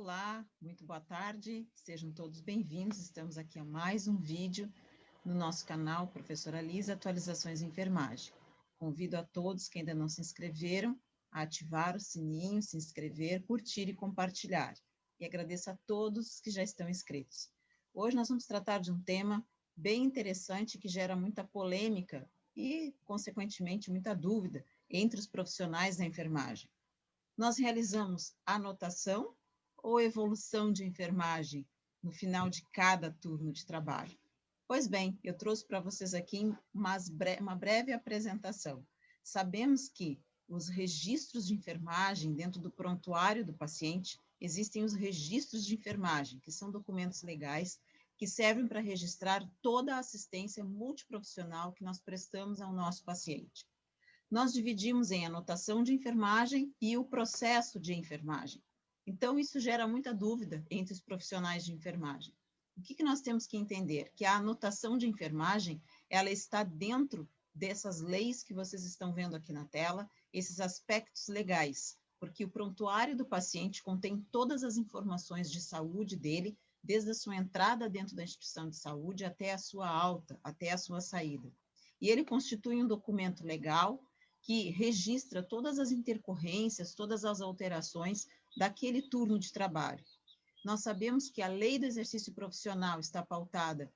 Olá, muito boa tarde, sejam todos bem-vindos. Estamos aqui a mais um vídeo no nosso canal Professora Lisa, Atualizações em Enfermagem. Convido a todos que ainda não se inscreveram a ativar o sininho, se inscrever, curtir e compartilhar. E agradeço a todos que já estão inscritos. Hoje nós vamos tratar de um tema bem interessante que gera muita polêmica e, consequentemente, muita dúvida entre os profissionais da enfermagem. Nós realizamos anotação ou evolução de enfermagem no final de cada turno de trabalho? Pois bem, eu trouxe para vocês aqui uma breve apresentação. Sabemos que os registros de enfermagem dentro do prontuário do paciente, existem os registros de enfermagem, que são documentos legais que servem para registrar toda a assistência multiprofissional que nós prestamos ao nosso paciente. Nós dividimos em anotação de enfermagem e o processo de enfermagem. Então, isso gera muita dúvida entre os profissionais de enfermagem. O que nós temos que entender? Que a anotação de enfermagem, ela está dentro dessas leis que vocês estão vendo aqui na tela, esses aspectos legais, porque o prontuário do paciente contém todas as informações de saúde dele, desde a sua entrada dentro da instituição de saúde até a sua alta, até a sua saída. E ele constitui um documento legal que registra todas as intercorrências, todas as alterações daquele turno de trabalho. Nós sabemos que a lei do exercício profissional está pautada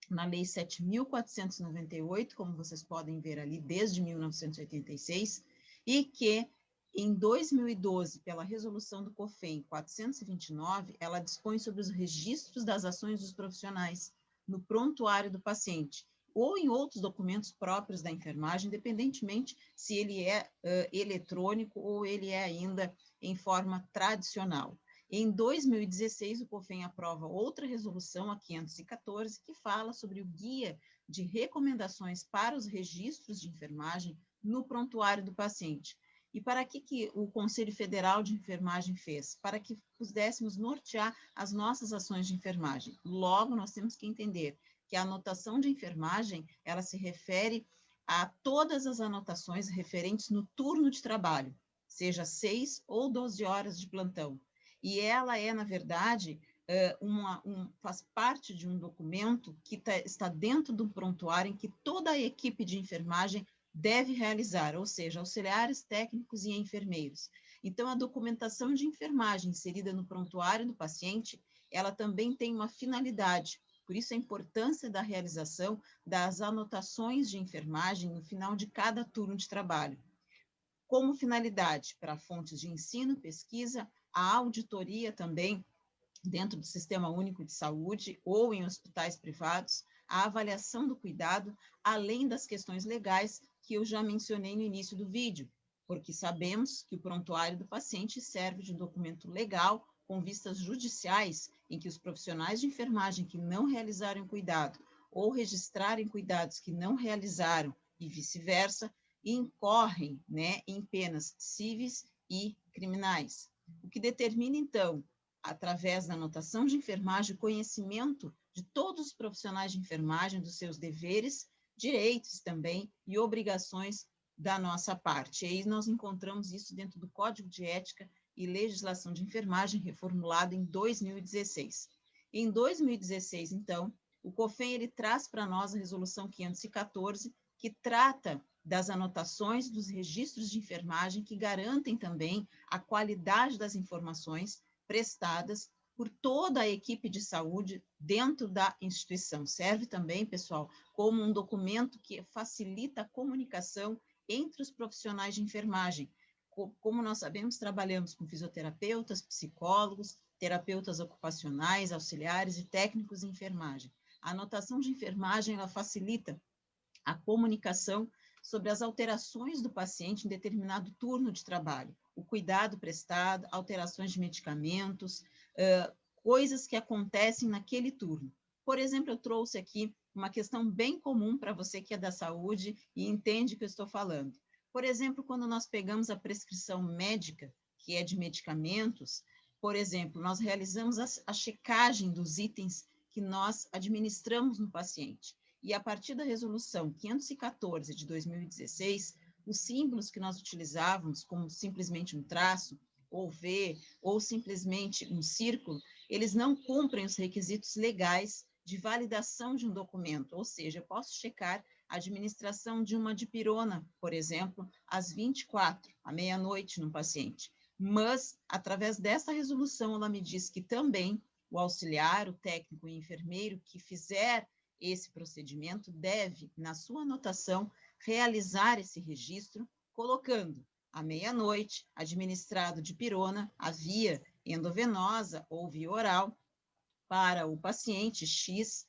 na lei 7.498, como vocês podem ver ali, desde 1986, e que em 2012, pela resolução do COFEM 429, ela dispõe sobre os registros das ações dos profissionais no prontuário do paciente, ou em outros documentos próprios da enfermagem, independentemente se ele é eletrônico ou ele é ainda em forma tradicional. Em 2016, o COFEM aprova outra resolução, a 514, que fala sobre o guia de recomendações para os registros de enfermagem no prontuário do paciente. E para que o Conselho Federal de Enfermagem fez? Para que pudéssemos nortear as nossas ações de enfermagem. Logo, nós temos que entender que a anotação de enfermagem, ela se refere a todas as anotações referentes no turno de trabalho, seja 6 ou 12 horas de plantão. E ela é, na verdade, faz parte de um documento que está dentro do prontuário em que toda a equipe de enfermagem deve realizar, ou seja, auxiliares técnicos e enfermeiros. Então, a documentação de enfermagem inserida no prontuário do paciente, ela também tem uma finalidade. Por isso, a importância da realização das anotações de enfermagem no final de cada turno de trabalho. Como finalidade, para fontes de ensino, pesquisa, a auditoria também, dentro do Sistema Único de Saúde ou em hospitais privados, a avaliação do cuidado, além das questões legais que eu já mencionei no início do vídeo, porque sabemos que o prontuário do paciente serve de documento legal com vistas judiciais, em que os profissionais de enfermagem que não realizaram cuidado ou registrarem cuidados que não realizaram e vice-versa, incorrem, né, em penas cíveis e criminais. O que determina, então, através da anotação de enfermagem, o conhecimento de todos os profissionais de enfermagem, dos seus deveres, direitos também e obrigações da nossa parte. E aí nós encontramos isso dentro do Código de Ética e Legislação de Enfermagem, reformulado em 2016. Em 2016, então, o COFEM ele traz para nós a Resolução 514, que trata das anotações dos registros de enfermagem, que garantem também a qualidade das informações prestadas por toda a equipe de saúde dentro da instituição. Serve também, pessoal, como um documento que facilita a comunicação entre os profissionais de enfermagem. Como nós sabemos, trabalhamos com fisioterapeutas, psicólogos, terapeutas ocupacionais, auxiliares e técnicos em enfermagem. A anotação de enfermagem, ela facilita a comunicação sobre as alterações do paciente em determinado turno de trabalho, o cuidado prestado, alterações de medicamentos, coisas que acontecem naquele turno. Por exemplo, eu trouxe aqui uma questão bem comum para você que é da saúde e entende o que eu estou falando. Por exemplo, quando nós pegamos a prescrição médica, que é de medicamentos, por exemplo, nós realizamos a checagem dos itens que nós administramos no paciente. E a partir da resolução 514 de 2016, os símbolos que nós utilizávamos, como simplesmente um traço, ou V, ou simplesmente um círculo, eles não cumprem os requisitos legais de validação de um documento, ou seja, eu posso checar a administração de uma dipirona, por exemplo, às 24, à meia-noite no paciente. Mas, através dessa resolução, ela me diz que também o auxiliar, o técnico e o enfermeiro que fizer esse procedimento deve, na sua anotação, realizar esse registro, colocando à meia-noite, administrado dipirona, a via endovenosa ou via oral, para o paciente X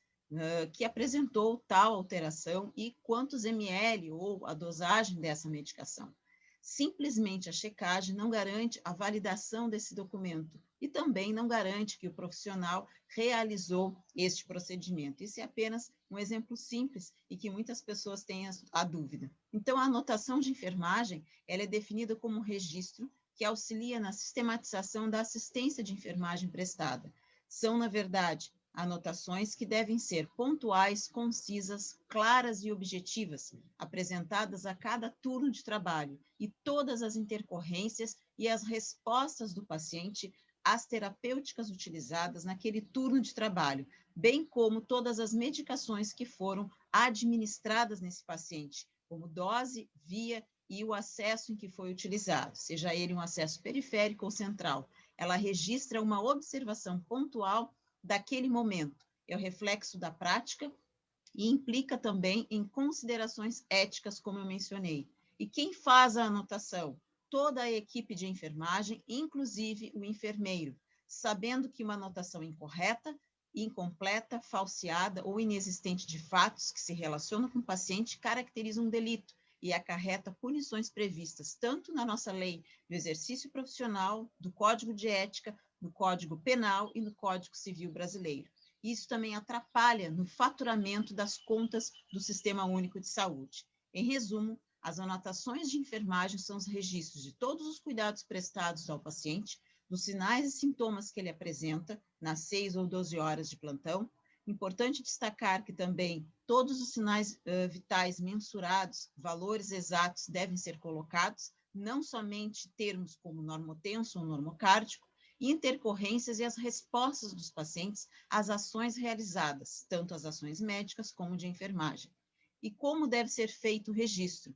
que apresentou tal alteração e quantos ml ou a dosagem dessa medicação. Simplesmente a checagem não garante a validação desse documento e também não garante que o profissional realizou este procedimento. Isso é apenas um exemplo simples e que muitas pessoas têm a dúvida. Então, a anotação de enfermagem, ela é definida como um registro que auxilia na sistematização da assistência de enfermagem prestada. São, na verdade, anotações que devem ser pontuais, concisas, claras e objetivas, apresentadas a cada turno de trabalho e todas as intercorrências e as respostas do paciente às terapêuticas utilizadas naquele turno de trabalho, bem como todas as medicações que foram administradas nesse paciente, como dose, via e o acesso em que foi utilizado, seja ele um acesso periférico ou central. Ela registra uma observação pontual daquele momento. É o reflexo da prática e implica também em considerações éticas, como eu mencionei. E quem faz a anotação? Toda a equipe de enfermagem, inclusive o enfermeiro, sabendo que uma anotação incorreta, incompleta, falseada ou inexistente de fatos que se relacionam com o paciente caracteriza um delito e acarreta punições previstas tanto na nossa lei do exercício profissional, do Código de Ética, no Código Penal e no Código Civil brasileiro. Isso também atrapalha no faturamento das contas do Sistema Único de Saúde. Em resumo, as anotações de enfermagem são os registros de todos os cuidados prestados ao paciente, dos sinais e sintomas que ele apresenta nas 6 ou 12 horas de plantão. Importante destacar que também todos os sinais vitais mensurados, valores exatos devem ser colocados, não somente termos como normotenso ou normocárdico, intercorrências e as respostas dos pacientes às ações realizadas, tanto as ações médicas como de enfermagem. E como deve ser feito o registro?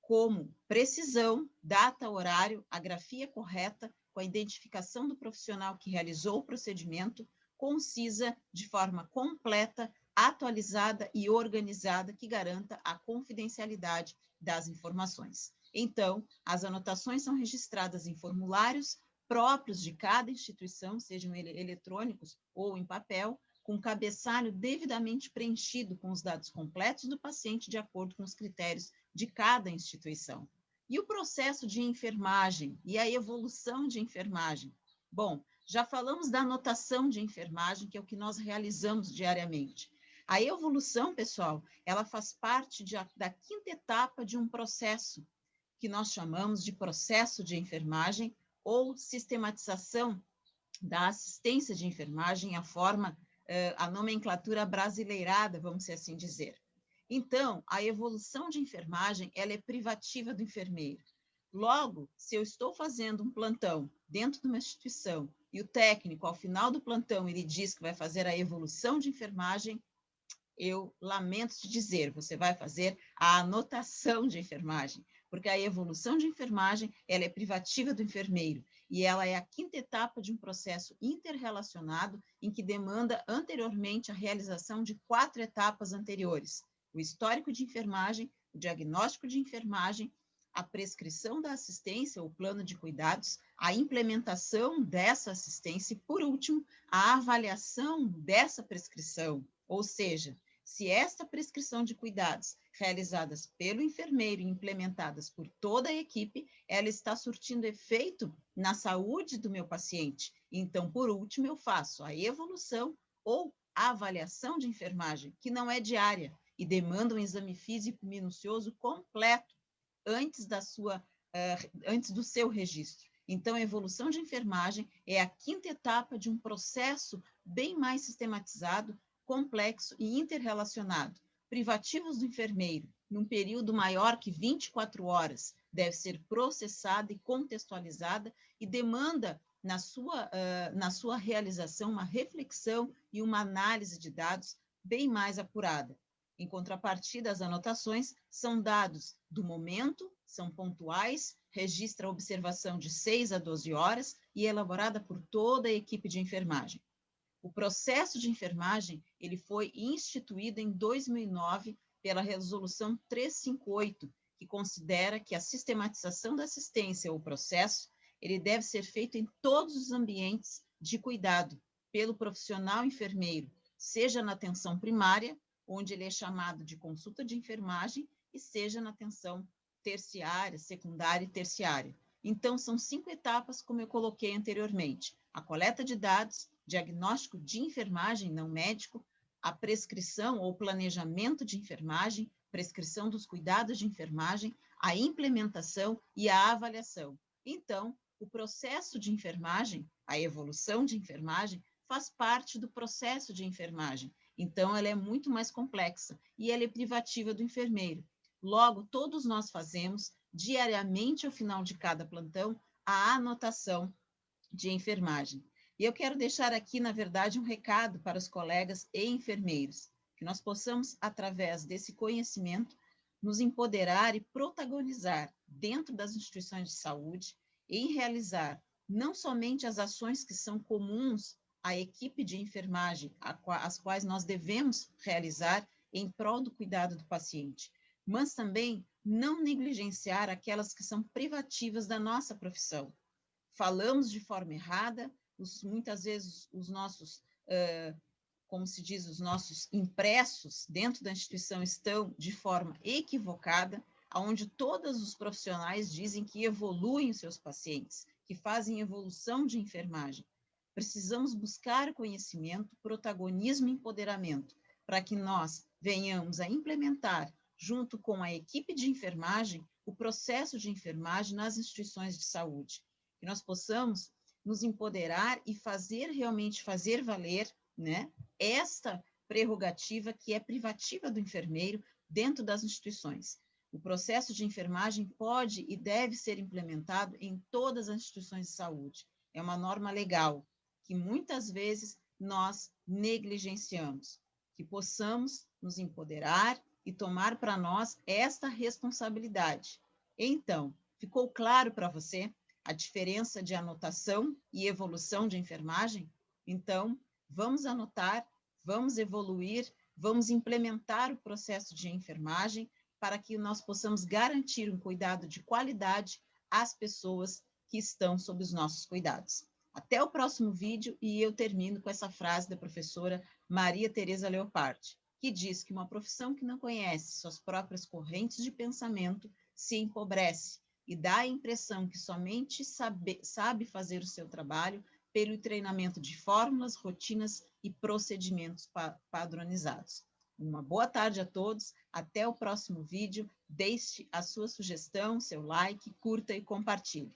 Como precisão, data, horário, a grafia correta, com a identificação do profissional que realizou o procedimento, concisa, de forma completa, atualizada e organizada, que garanta a confidencialidade das informações. Então, as anotações são registradas em formulários próprios de cada instituição, sejam eletrônicos ou em papel, com cabeçalho devidamente preenchido com os dados completos do paciente de acordo com os critérios de cada instituição. E o processo de enfermagem e a evolução de enfermagem? Bom, já falamos da anotação de enfermagem, que é o que nós realizamos diariamente. A evolução, pessoal, ela faz parte da quinta etapa de um processo que nós chamamos de processo de enfermagem ou sistematização da assistência de enfermagem, a nomenclatura brasileirada, vamos assim dizer. Então, a evolução de enfermagem, ela é privativa do enfermeiro. Logo, se eu estou fazendo um plantão dentro de uma instituição e o técnico, ao final do plantão, ele diz que vai fazer a evolução de enfermagem, eu lamento te dizer, você vai fazer a anotação de enfermagem, porque a evolução de enfermagem, ela é privativa do enfermeiro, e ela é a quinta etapa de um processo interrelacionado em que demanda anteriormente a realização de 4 etapas anteriores: o histórico de enfermagem, o diagnóstico de enfermagem, a prescrição da assistência, o plano de cuidados, a implementação dessa assistência e, por último, a avaliação dessa prescrição, ou seja, se esta prescrição de cuidados realizadas pelo enfermeiro e implementadas por toda a equipe, ela está surtindo efeito na saúde do meu paciente. Então, por último, eu faço a evolução ou a avaliação de enfermagem, que não é diária e demanda um exame físico minucioso completo antes do seu registro. Então, a evolução de enfermagem é a quinta etapa de um processo bem mais sistematizado, complexo e interrelacionado, privativos do enfermeiro, num período maior que 24 horas, deve ser processada e contextualizada e demanda na sua realização uma reflexão e uma análise de dados bem mais apurada. Em contrapartida, as anotações são dados do momento, são pontuais, registra a observação de 6 a 12 horas e é elaborada por toda a equipe de enfermagem. O processo de enfermagem ele foi instituído em 2009 pela Resolução 358, que considera que a sistematização da assistência ou processo ele deve ser feito em todos os ambientes de cuidado pelo profissional enfermeiro, seja na atenção primária, onde ele é chamado de consulta de enfermagem, e seja na atenção terciária, secundária e terciária. Então, são 5 etapas, como eu coloquei anteriormente: a coleta de dados, diagnóstico de enfermagem não médico, a prescrição ou planejamento de enfermagem, prescrição dos cuidados de enfermagem, a implementação e a avaliação. Então, o processo de enfermagem, a evolução de enfermagem, faz parte do processo de enfermagem. Então, ela é muito mais complexa e ela é privativa do enfermeiro. Logo, todos nós fazemos, diariamente, ao final de cada plantão, a anotação de enfermagem. E eu quero deixar aqui, na verdade, um recado para os colegas e enfermeiros, que nós possamos, através desse conhecimento, nos empoderar e protagonizar dentro das instituições de saúde em realizar não somente as ações que são comuns à equipe de enfermagem, as quais nós devemos realizar em prol do cuidado do paciente, mas também não negligenciar aquelas que são privativas da nossa profissão. Falamos de forma errada, muitas vezes os nossos, como se diz, os nossos impressos dentro da instituição estão de forma equivocada, onde todos os profissionais dizem que evoluem os seus pacientes, que fazem evolução de enfermagem. Precisamos buscar conhecimento, protagonismo e empoderamento, para que nós venhamos a implementar, junto com a equipe de enfermagem, o processo de enfermagem nas instituições de saúde. Que nós possamos nos empoderar e realmente fazer valer, né, esta prerrogativa que é privativa do enfermeiro dentro das instituições. O processo de enfermagem pode e deve ser implementado em todas as instituições de saúde. É uma norma legal que muitas vezes nós negligenciamos. Que possamos nos empoderar e tomar para nós esta responsabilidade. Então, ficou claro para você a diferença de anotação e evolução de enfermagem? Então, vamos anotar, vamos evoluir, vamos implementar o processo de enfermagem para que nós possamos garantir um cuidado de qualidade às pessoas que estão sob os nossos cuidados. Até o próximo vídeo, e eu termino com essa frase da professora Maria Tereza Leopardi, que diz que uma profissão que não conhece suas próprias correntes de pensamento se empobrece e dá a impressão que somente sabe fazer o seu trabalho pelo treinamento de fórmulas, rotinas e procedimentos padronizados. Uma boa tarde a todos, até o próximo vídeo, deixe a sua sugestão, seu like, curta e compartilhe.